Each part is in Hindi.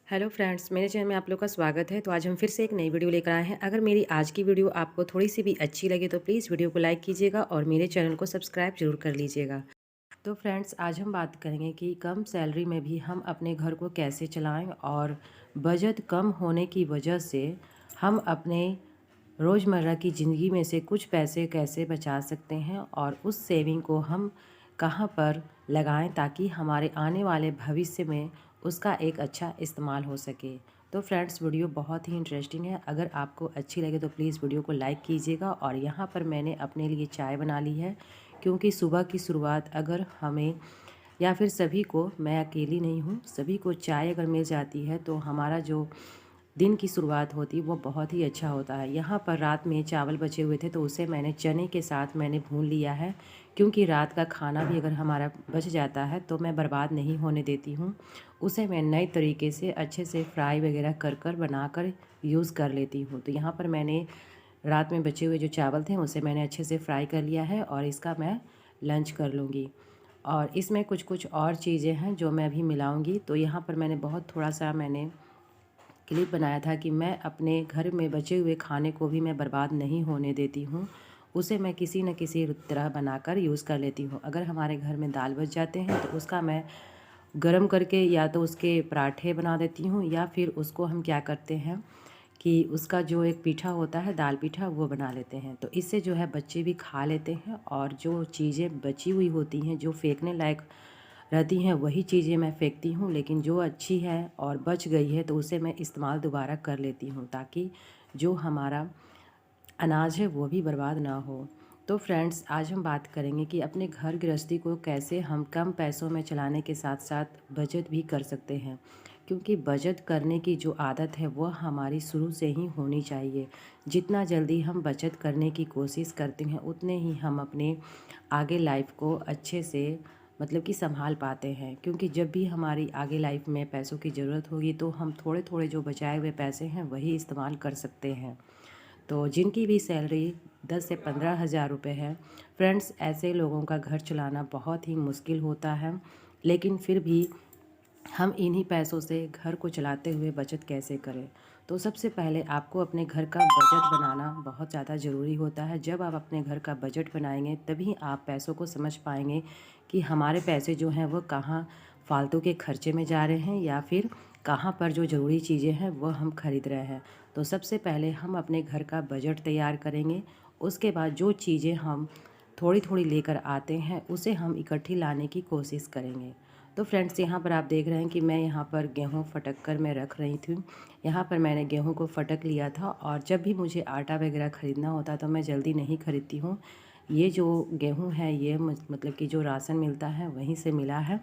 हेलो फ्रेंड्स, मेरे चैनल में आप लोग का स्वागत है। तो आज हम फिर से एक नई वीडियो लेकर आए हैं। अगर मेरी आज की वीडियो आपको थोड़ी सी भी अच्छी लगे तो प्लीज़ वीडियो को लाइक कीजिएगा और मेरे चैनल को सब्सक्राइब जरूर कर लीजिएगा। तो फ्रेंड्स, आज हम बात करेंगे कि कम सैलरी में भी हम अपने घर को कैसे चलाएं और बजट कम होने की वजह से हम अपने रोज़मर्रा की ज़िंदगी में से कुछ पैसे कैसे बचा सकते हैं और उस सेविंग को हम कहाँ पर लगाएं ताकि हमारे आने वाले भविष्य में उसका एक अच्छा इस्तेमाल हो सके। तो फ्रेंड्स, वीडियो बहुत ही इंटरेस्टिंग है। अगर आपको अच्छी लगे तो प्लीज़ वीडियो को लाइक कीजिएगा। और यहाँ पर मैंने अपने लिए चाय बना ली है, क्योंकि सुबह की शुरुआत अगर हमें या फिर सभी को, मैं अकेली नहीं हूँ, सभी को चाय अगर मिल जाती है तो हमारा जो दिन की शुरुआत होती है वो बहुत ही अच्छा होता है। यहाँ पर रात में चावल बचे हुए थे तो उसे मैंने चने के साथ भून लिया है, क्योंकि रात का खाना भी अगर हमारा बच जाता है तो मैं बर्बाद नहीं होने देती हूँ। उसे मैं नए तरीके से अच्छे से फ्राई वगैरह कर कर बनाकर यूज़ कर लेती हूँ। तो यहाँ पर मैंने रात में बचे हुए जो चावल थे उसे मैंने अच्छे से फ्राई कर लिया है और इसका मैं लंच कर लूँगी। और इसमें कुछ कुछ और चीज़ें हैं जो मैं अभी मिलाऊँगी। तो यहाँ पर मैंने बहुत थोड़ा सा क्लिप बनाया था कि मैं अपने घर में बचे हुए खाने को भी मैं बर्बाद नहीं होने देती हूँ। उसे मैं किसी न किसी तरह बनाकर यूज़ कर लेती हूँ। अगर हमारे घर में दाल बच जाते हैं तो उसका मैं गरम करके या तो उसके पराठे बना देती हूँ, या फिर उसको हम क्या करते हैं कि उसका जो एक पीठा होता है, दाल पीठा, वो बना लेते हैं। तो इससे जो है बच्चे भी खा लेते हैं और जो चीज़ें बची हुई होती हैं जो फेंकने लायक रहती हैं वही चीज़ें मैं फेंकती हूँ, लेकिन जो अच्छी है और बच गई है तो उसे मैं इस्तेमाल दोबारा कर लेती हूँ, ताकि जो हमारा अनाज है वो भी बर्बाद ना हो। तो फ्रेंड्स, आज हम बात करेंगे कि अपने घर गृहस्थी को कैसे हम कम पैसों में चलाने के साथ साथ बचत भी कर सकते हैं, क्योंकि बचत करने की जो आदत है वह हमारी शुरू से ही होनी चाहिए। जितना जल्दी हम बचत करने की कोशिश करते हैं उतने ही हम अपने आगे लाइफ को अच्छे से कि संभाल पाते हैं, क्योंकि जब भी हमारी आगे लाइफ में पैसों की ज़रूरत होगी तो हम थोड़े थोड़े जो बचाए हुए पैसे हैं वही इस्तेमाल कर सकते हैं। तो जिनकी भी सैलरी 10 से 15 हज़ार रुपये है, फ्रेंड्स, ऐसे लोगों का घर चलाना बहुत ही मुश्किल होता है। लेकिन फिर भी हम इन्हीं पैसों से घर को चलाते हुए बचत कैसे करें? तो सबसे पहले आपको अपने घर का बजट बनाना बहुत ज़्यादा ज़रूरी होता है। जब आप अपने घर का बजट बनाएंगे तभी आप पैसों को समझ पाएंगे कि हमारे पैसे जो हैं वो कहाँ फालतू के खर्चे में जा रहे हैं, या फिर कहाँ पर जो ज़रूरी चीज़ें हैं वो हम खरीद रहे हैं। तो सबसे पहले हम अपने घर का बजट तैयार करेंगे। उसके बाद जो चीज़ें हम थोड़ी थोड़ी लेकर आते हैं उसे हम इकट्ठी लाने की कोशिश करेंगे। तो फ्रेंड्स, यहाँ पर आप देख रहे हैं कि मैं यहाँ पर गेहूँ फटक कर मैं रख रही थी। यहाँ पर मैंने गेहूँ को फटक लिया था, और जब भी मुझे आटा वगैरह ख़रीदना होता तो मैं जल्दी नहीं खरीदती हूँ। ये जो गेहूँ है ये मतलब कि जो राशन मिलता है वहीं से मिला है,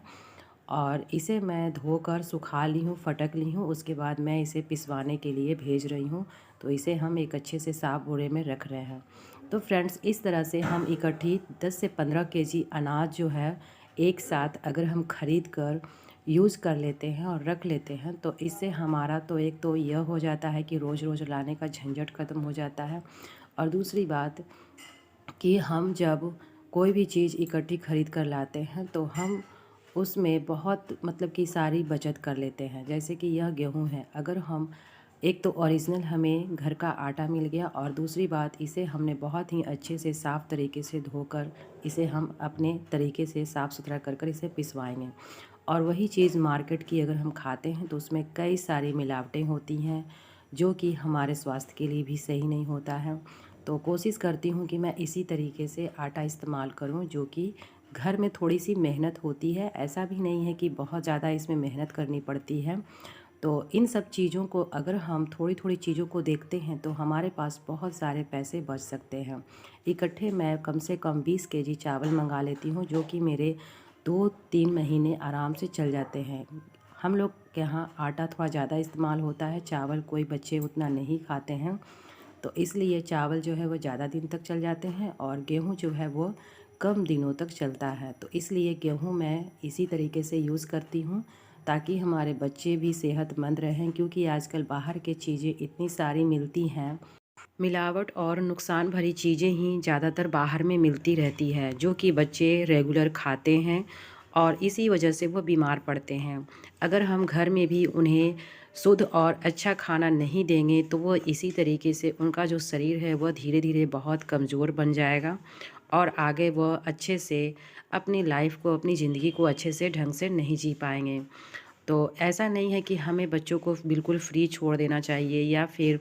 और इसे मैं धोकर सुखा ली हूँ, फटक ली हूँ। उसके बाद मैं इसे पिसवाने के लिए भेज रही हूँ। तो इसे हम एक अच्छे से साफ बोरे में रख रहे हैं। तो फ्रेंड्स, इस तरह से हम इकट्ठी 10 से 15 केजी अनाज जो है एक साथ अगर हम खरीद कर यूज़ कर लेते हैं और रख लेते हैं तो इससे हमारा तो एक तो यह हो जाता है कि रोज़ रोज़ लाने का झंझट ख़त्म हो जाता है। और दूसरी बात कि हम जब कोई भी चीज़ इकट्ठी खरीद कर लाते हैं तो हम उसमें बहुत कि सारी बचत कर लेते हैं। जैसे कि यह गेहूँ है, अगर हम एक तो ओरिजिनल हमें घर का आटा मिल गया, और दूसरी बात इसे हमने बहुत ही अच्छे से साफ़ तरीके से धोकर इसे हम अपने तरीके से साफ़ सुथरा कर कर इसे पिसवाएंगे। और वही चीज़ मार्केट की अगर हम खाते हैं तो उसमें कई सारी मिलावटें होती हैं, जो कि हमारे स्वास्थ्य के लिए भी सही नहीं होता है। तो कोशिश करती हूँ कि मैं इसी तरीके से आटा इस्तेमाल करूँ, जो कि घर में थोड़ी सी मेहनत होती है। ऐसा भी नहीं है कि बहुत ज़्यादा इसमें मेहनत करनी पड़ती है। तो इन सब चीज़ों को अगर हम थोड़ी थोड़ी चीज़ों को देखते हैं तो हमारे पास बहुत सारे पैसे बच सकते हैं। इकट्ठे मैं कम से कम 20 केजी चावल मंगा लेती हूँ, जो कि मेरे 2-3 महीने आराम से चल जाते हैं। हम लोग के यहाँ आटा थोड़ा ज़्यादा इस्तेमाल होता है, चावल कोई बच्चे उतना नहीं खाते हैं, तो इसलिए चावल जो है वो ज़्यादा दिन तक चल जाते हैं और गेहूँ जो है वो कम दिनों तक चलता है। तो इसलिए गेहूँ मैं इसी तरीके से यूज़ करती हूँ, ताकि हमारे बच्चे भी सेहतमंद रहें, क्योंकि आजकल बाहर की चीज़ें इतनी सारी मिलती हैं, मिलावट और नुकसान भरी चीज़ें ही ज़्यादातर बाहर में मिलती रहती है, जो कि बच्चे रेगुलर खाते हैं और इसी वजह से वो बीमार पड़ते हैं। अगर हम घर में भी उन्हें शुद्ध और अच्छा खाना नहीं देंगे तो वो इसी तरीके से उनका जो शरीर है वह धीरे धीरे बहुत कमज़ोर बन जाएगा और आगे वह अच्छे से अपनी लाइफ को, अपनी ज़िंदगी को अच्छे से ढंग से नहीं जी पाएंगे। तो ऐसा नहीं है कि हमें बच्चों को बिल्कुल फ्री छोड़ देना चाहिए या फिर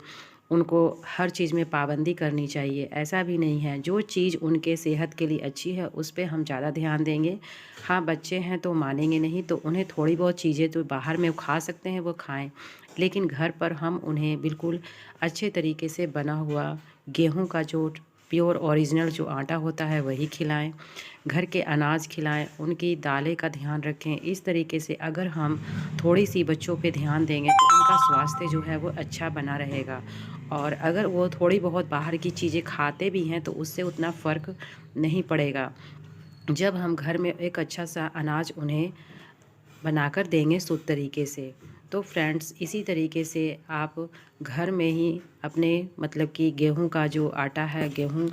उनको हर चीज़ में पाबंदी करनी चाहिए, ऐसा भी नहीं है। जो चीज़ उनके सेहत के लिए अच्छी है उस पे हम ज़्यादा ध्यान देंगे। हाँ, बच्चे हैं तो मानेंगे नहीं, तो उन्हें थोड़ी बहुत चीज़ें तो बाहर में खा सकते हैं वो खाएं, लेकिन घर पर हम उन्हें बिल्कुल अच्छे तरीके से बना हुआ गेहूं का जो प्योर ओरिजिनल जो आटा होता है वही खिलाएं, घर के अनाज खिलाएं, उनकी दालें का ध्यान रखें। इस तरीके से अगर हम थोड़ी सी बच्चों पे ध्यान देंगे तो उनका स्वास्थ्य जो है वो अच्छा बना रहेगा। और अगर वो थोड़ी बहुत बाहर की चीज़ें खाते भी हैं तो उससे उतना फ़र्क नहीं पड़ेगा। जब हम घर में एक अच्छा सा अनाज उन्हें बनाकर देंगे शुद्ध तरीके से। तो फ्रेंड्स, इसी तरीके से आप घर में ही अपने मतलब कि गेहूं का जो आटा है, गेहूं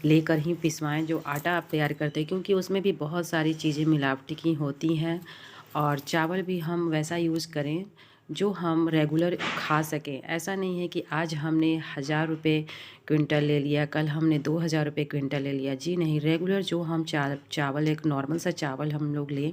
लेकर ही पिसवाएं। जो आटा आप तैयार करते हैं, क्योंकि उसमें भी बहुत सारी चीज़ें मिलावटी की होती हैं, और चावल भी हम वैसा यूज़ करें जो हम रेगुलर खा सकें। ऐसा नहीं है कि आज हमने 1000 रुपये क्विंटल ले लिया, कल हमने 2000 रुपये क्विंटल ले लिया। जी नहीं, रेगुलर जो हम चावल एक नॉर्मल सा चावल हम लोग लें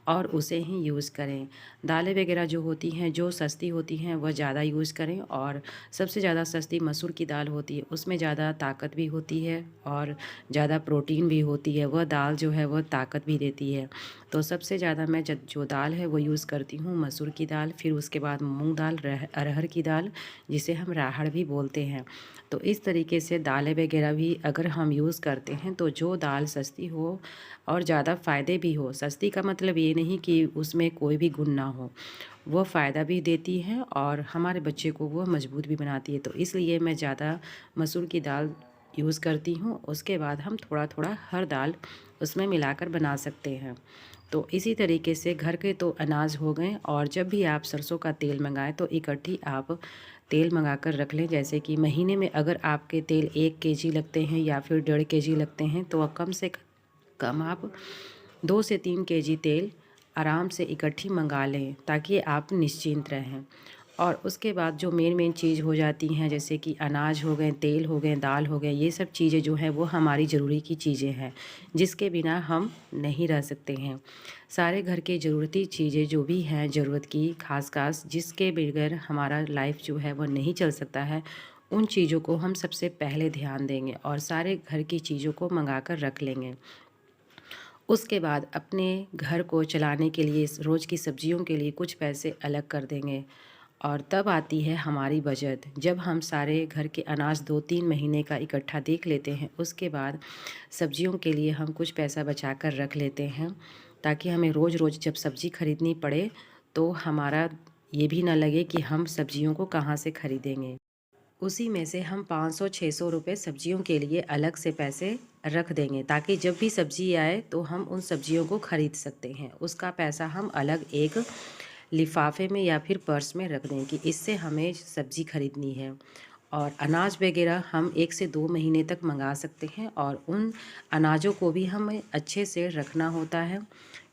और उसे ही यूज़ करें। दालें वगैरह जो होती हैं, जो सस्ती होती हैं, वह ज़्यादा यूज़ करें। और सबसे ज़्यादा सस्ती मसूर की दाल होती है, उसमें ज़्यादा ताकत भी होती है और ज़्यादा प्रोटीन भी होती है। वह दाल जो है वह ताकत भी देती है। तो सबसे ज़्यादा मैं जो दाल है वो यूज़ करती हूँ मसूर की दाल, फिर उसके बाद मूंग दाल, अरहर की दाल, जिसे हम राहड़ भी बोलते हैं। तो इस तरीके से दालें वगैरह भी अगर हम यूज़ करते हैं तो जो दाल सस्ती हो और ज़्यादा फ़ायदे भी हो। सस्ती का मतलब ये नहीं कि उसमें कोई भी गुण ना हो, वो फ़ायदा भी देती है और हमारे बच्चे को वो मजबूत भी बनाती है। तो इसलिए मैं ज़्यादा मसूर की दाल यूज़ करती हूँ। उसके बाद हम थोड़ा थोड़ा हर दाल उसमें मिलाकर बना सकते हैं। तो इसी तरीके से घर के तो अनाज हो गए, और जब भी आप सरसों का तेल मंगाएं तो इकट्ठी आप तेल मंगा कर रख लें। जैसे कि महीने में अगर आपके तेल 1 kg लगते हैं या फिर 1.5 kg लगते हैं तो कम से कम आप 2 से 3 kg तेल आराम से इकट्ठी मंगा लें, ताकि आप निश्चिंत रहें। और उसके बाद जो मेन चीज़ हो जाती हैं, जैसे कि अनाज हो गए, तेल हो गए, दाल हो गए, ये सब चीज़ें जो हैं वो हमारी ज़रूरी की चीज़ें हैं, जिसके बिना हम नहीं रह सकते हैं। सारे घर के ज़रूरती चीज़ें जो भी हैं ज़रूरत की, खास जिसके बगैर हमारा लाइफ जो है वो नहीं चल सकता है, उन चीज़ों को हम सबसे पहले ध्यान देंगे और सारे घर की चीज़ों को मंगा कर रख लेंगे। उसके बाद अपने घर को चलाने के लिए, रोज़ की सब्जियों के लिए कुछ पैसे अलग कर देंगे। और तब आती है हमारी बचत। जब हम सारे घर के अनाज 2-3 महीने का इकट्ठा देख लेते हैं, उसके बाद सब्जियों के लिए हम कुछ पैसा बचा कर रख लेते हैं, ताकि हमें रोज़ रोज़ जब सब्ज़ी खरीदनी पड़े तो हमारा ये भी ना लगे कि हम सब्जियों को कहाँ से खरीदेंगे। उसी में से हम 500-600 रुपये सब्जियों के लिए अलग से पैसे रख देंगे, ताकि जब भी सब्ज़ी आए तो हम उन सब्जियों को ख़रीद सकते हैं। उसका पैसा हम अलग एक लिफाफे में या फिर पर्स में रख दें कि इससे हमें सब्ज़ी खरीदनी है। और अनाज वगैरह हम 1 से 2 महीने तक मंगा सकते हैं, और उन अनाजों को भी हमें अच्छे से रखना होता है,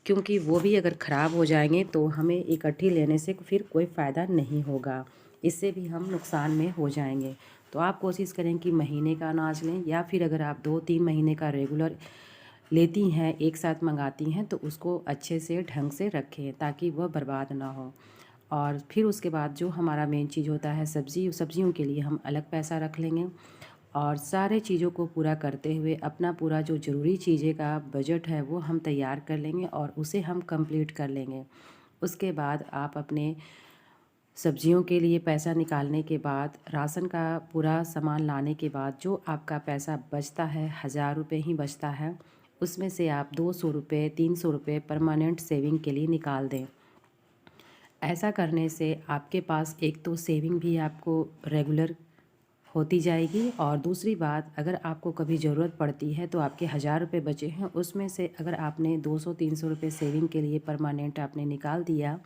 क्योंकि वो भी अगर ख़राब हो जाएंगे तो हमें इकट्ठी लेने से फिर कोई फ़ायदा नहीं होगा, इससे भी हम नुकसान में हो जाएंगे। तो आप कोशिश करें कि महीने का अनाज लें, या फिर अगर आप 2-3 महीने का रेगुलर लेती हैं, एक साथ मंगाती हैं, तो उसको अच्छे से ढंग से रखें ताकि वह बर्बाद ना हो। और फिर उसके बाद जो हमारा मेन चीज़ होता है सब्जियों के लिए हम अलग पैसा रख लेंगे। और सारे चीज़ों को पूरा करते हुए अपना पूरा जो ज़रूरी चीज़ें का बजट है वो हम तैयार कर लेंगे और उसे हम कंप्लीट कर लेंगे। उसके बाद आप अपने सब्जियों के लिए पैसा निकालने के बाद, राशन का पूरा सामान लाने के बाद जो आपका पैसा बचता है, 1000 रुपये ही बचता है, उसमें से आप 200 रुपये, 300 रुपये परमानेंट सेविंग के लिए निकाल दें। ऐसा करने से आपके पास एक तो सेविंग भी आपको रेगुलर होती जाएगी, और दूसरी बात, अगर आपको कभी ज़रूरत पड़ती है तो आपके 1000 रुपये बचे हैं, उसमें से अगर आपने 200-300 रुपये सेविंग के लिए परमानेंट आपने निकाल दिया,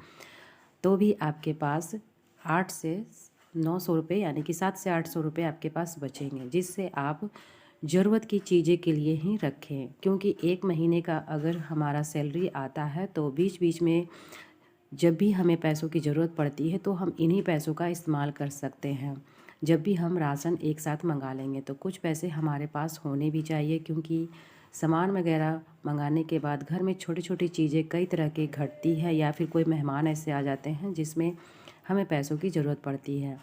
तो भी आपके पास 8 से 900 रुपये, यानी कि 700 से 800 रुपये आपके पास बचेंगे, जिससे आप ज़रूरत की चीज़ें के लिए ही रखें। क्योंकि 1 महीने का अगर हमारा सैलरी आता है तो बीच बीच में जब भी हमें पैसों की ज़रूरत पड़ती है तो हम इन्हीं पैसों का इस्तेमाल कर सकते हैं। जब भी हम राशन एक साथ मंगा लेंगे तो कुछ पैसे हमारे पास होने भी चाहिए, क्योंकि सामान वगैरह मंगाने के बाद घर में छोटी छोटी चीज़ें कई तरह की घटती है, या फिर कोई मेहमान ऐसे आ जाते हैं जिसमें हमें पैसों की ज़रूरत पड़ती है।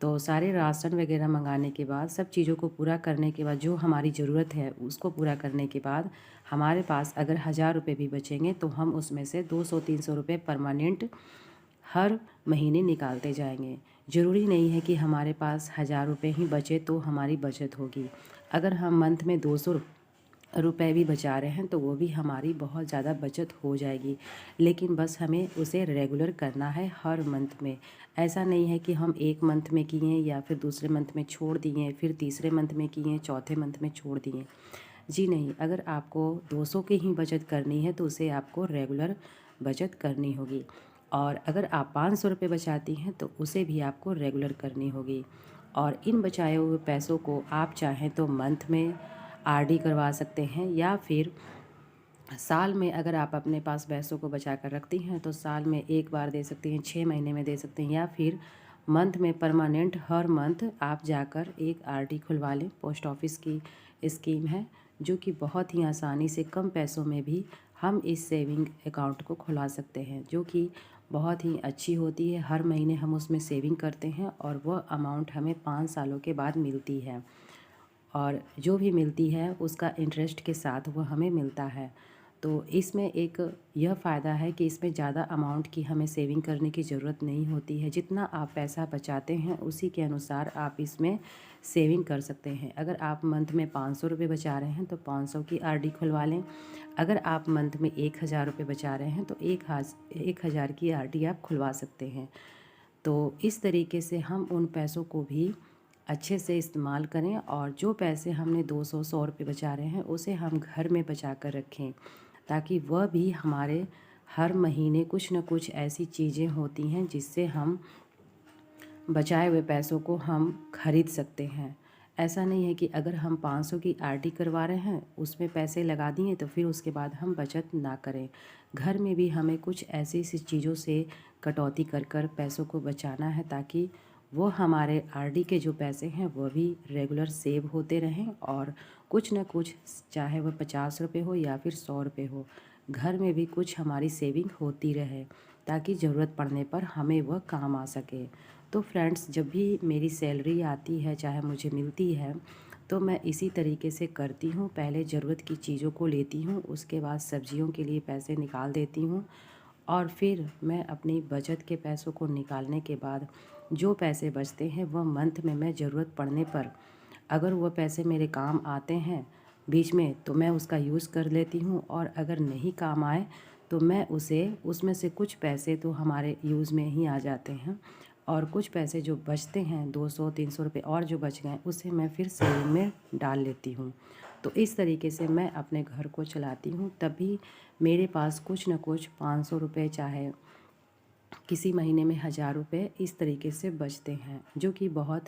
तो सारे राशन वगैरह मंगाने के बाद, सब चीज़ों को पूरा करने के बाद, जो हमारी ज़रूरत है उसको पूरा करने के बाद हमारे पास अगर 1000 रुपये भी बचेंगे तो हम उसमें से 200-300 रुपये परमानेंट हर महीने निकालते जाएंगे। ज़रूरी नहीं है कि हमारे पास 1000 रुपये ही बचे तो हमारी बचत होगी। अगर हम मंथ में 200 रुपये भी बचा रहे हैं तो वो भी हमारी बहुत ज़्यादा बचत हो जाएगी। लेकिन बस हमें उसे रेगुलर करना है हर मंथ में। ऐसा नहीं है कि हम एक मंथ में किए या फिर दूसरे मंथ में छोड़ दिए, फिर तीसरे मंथ में किए, चौथे मंथ में छोड़ दिए। जी नहीं, अगर आपको 200 की ही बचत करनी है तो उसे आपको रेगुलर बचत करनी होगी। और अगर आप 500 रुपये बचाती हैं तो उसे भी आपको रेगुलर करनी होगी। और इन बचाए हुए पैसों को आप चाहें तो मंथ में आरडी करवा सकते हैं, या फिर साल में अगर आप अपने पास पैसों को बचा कर रखती हैं तो साल में एक बार दे सकती हैं, 6 महीने में दे सकती हैं, या फिर मंथ में परमानेंट हर मंथ आप जाकर एक आरडी खुलवा लें। पोस्ट ऑफिस की स्कीम है जो कि बहुत ही आसानी से कम पैसों में भी हम इस सेविंग अकाउंट को खुला सकते हैं, जो कि बहुत ही अच्छी होती है। हर महीने हम उसमें सेविंग करते हैं और वह अमाउंट हमें 5 सालों के बाद मिलती है, और जो भी मिलती है उसका इंटरेस्ट के साथ वो हमें मिलता है। तो इसमें एक यह फ़ायदा है कि इसमें ज़्यादा अमाउंट की हमें सेविंग करने की ज़रूरत नहीं होती है। जितना आप पैसा बचाते हैं उसी के अनुसार आप इसमें सेविंग कर सकते हैं। अगर आप मंथ में 500 रुपये बचा रहे हैं तो 500 की आरडी खुलवा लें। अगर आप मंथ में 1000 रुपये बचा रहे हैं तो 1000 की आरडी आप खुलवा सकते हैं। तो इस तरीके से हम उन पैसों को भी अच्छे से इस्तेमाल करें, और जो पैसे हमने 200-100 रुपये बचा रहे हैं उसे हम घर में बचा कर रखें, ताकि वह भी हमारे हर महीने कुछ न कुछ ऐसी चीज़ें होती हैं जिससे हम बचाए हुए पैसों को हम खरीद सकते हैं। ऐसा नहीं है कि अगर हम 500 की आरडी करवा रहे हैं उसमें पैसे लगा दिए तो फिर उसके बाद हम बचत ना करें। घर में भी हमें कुछ ऐसी सी चीज़ों से कटौती कर कर पैसों को बचाना है, ताकि वो हमारे आरडी के जो पैसे हैं वो भी रेगुलर सेव होते रहें, और कुछ न कुछ, चाहे वह 50 रुपये हो या फिर 100 रुपये हो, घर में भी कुछ हमारी सेविंग होती रहे, ताकि ज़रूरत पड़ने पर हमें वह काम आ सके। तो फ्रेंड्स, जब भी मेरी सैलरी आती है, चाहे मुझे मिलती है, तो मैं इसी तरीके से करती हूँ। पहले ज़रूरत की चीज़ों को लेती हूँ, उसके बाद सब्जियों के लिए पैसे निकाल देती हूँ, और फिर मैं अपनी बचत के पैसों को निकालने के बाद जो पैसे बचते हैं वह मंथ में मैं ज़रूरत पड़ने पर, अगर वह पैसे मेरे काम आते हैं बीच में, तो मैं उसका यूज़ कर लेती हूँ, और अगर नहीं काम आए तो मैं उसे, उसमें से कुछ पैसे तो हमारे यूज़ में ही आ जाते हैं, और कुछ पैसे जो बचते हैं 200-300 रुपये और जो बच गए उसे मैं फिर सेविंग में डाल लेती हूँ। तो इस तरीके से मैं अपने घर को चलाती हूँ। तभी मेरे पास कुछ न कुछ 500 रुपये, चाहे किसी महीने में 1000 रुपये, इस तरीके से बचते हैं, जो कि बहुत,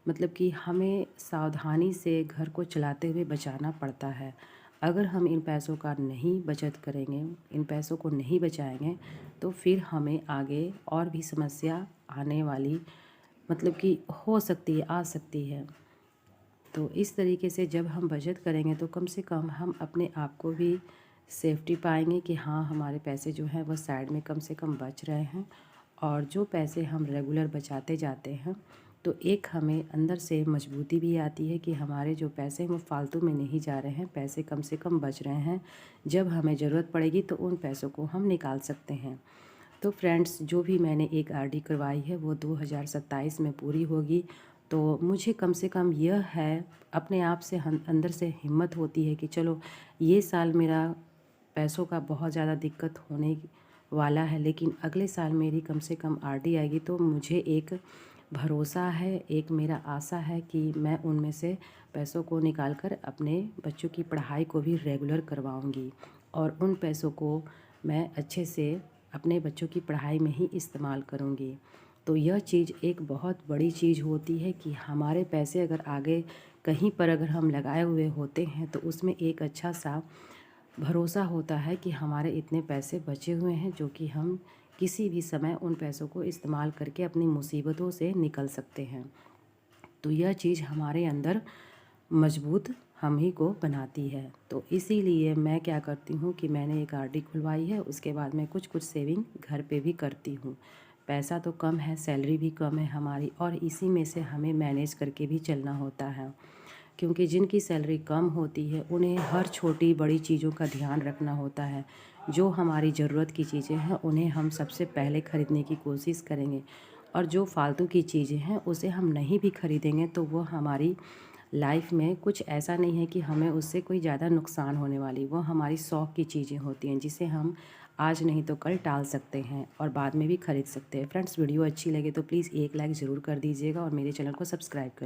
मतलब कि हमें सावधानी से घर को चलाते हुए बचाना पड़ता है। अगर हम इन पैसों का नहीं बचत करेंगे, इन पैसों को नहीं बचाएंगे, तो फिर हमें आगे और भी समस्या आने वाली, मतलब कि हो सकती है, आ सकती है। तो इस तरीके से जब हम बचत करेंगे तो कम से कम हम अपने आप को भी सेफ्टी पाएंगे कि हाँ, हमारे पैसे जो हैं वह साइड में कम से कम बच रहे हैं, और जो पैसे हम रेगुलर बचाते जाते हैं तो एक हमें अंदर से मजबूती भी आती है कि हमारे जो पैसे हैं वो फालतू में नहीं जा रहे हैं, पैसे कम से कम बच रहे हैं। जब हमें ज़रूरत पड़ेगी तो उन पैसों को हम निकाल सकते हैं। तो फ्रेंड्स, जो भी मैंने एक आरडी करवाई है वो 2027 में पूरी होगी। तो मुझे कम से कम यह है, अपने आप से अंदर से हिम्मत होती है कि चलो, ये साल मेरा पैसों का बहुत ज़्यादा दिक्कत होने वाला है, लेकिन अगले साल मेरी कम से कम आरडी आएगी, तो मुझे एक भरोसा है, एक मेरा आशा है कि मैं उनमें से पैसों को निकाल कर अपने बच्चों की पढ़ाई को भी रेगुलर करवाऊंगी, और उन पैसों को मैं अच्छे से अपने बच्चों की पढ़ाई में ही इस्तेमाल करूंगी। तो यह चीज़ एक बहुत बड़ी चीज़ होती है कि हमारे पैसे अगर आगे कहीं पर अगर हम लगाए हुए होते हैं तो उसमें एक अच्छा सा भरोसा होता है कि हमारे इतने पैसे बचे हुए हैं जो कि हम किसी भी समय उन पैसों को इस्तेमाल करके अपनी मुसीबतों से निकल सकते हैं। तो यह चीज़ हमारे अंदर मजबूत हम ही को बनाती है। तो इसीलिए मैं क्या करती हूँ कि मैंने एक आरडी खुलवाई है, उसके बाद मैं कुछ कुछ सेविंग घर पे भी करती हूँ। पैसा तो कम है, सैलरी भी कम है हमारी, और इसी में से हमें मैनेज करके भी चलना होता है, क्योंकि जिनकी सैलरी कम होती है उन्हें हर छोटी बड़ी चीज़ों का ध्यान रखना होता है। जो हमारी ज़रूरत की चीज़ें हैं उन्हें हम सबसे पहले ख़रीदने की कोशिश करेंगे, और जो फालतू की चीज़ें हैं उसे हम नहीं भी ख़रीदेंगे तो वो हमारी लाइफ में कुछ ऐसा नहीं है कि हमें उससे कोई ज़्यादा नुकसान होने वाली। वो हमारी शौक़ की चीज़ें होती हैं जिसे हम आज नहीं तो कल टाल सकते हैं और बाद में भी ख़रीद सकते हैं। फ्रेंड्स, वीडियो अच्छी लगे तो प्लीज़ एक लाइक ज़रूर कर दीजिएगा और मेरे चैनल को सब्सक्राइब कर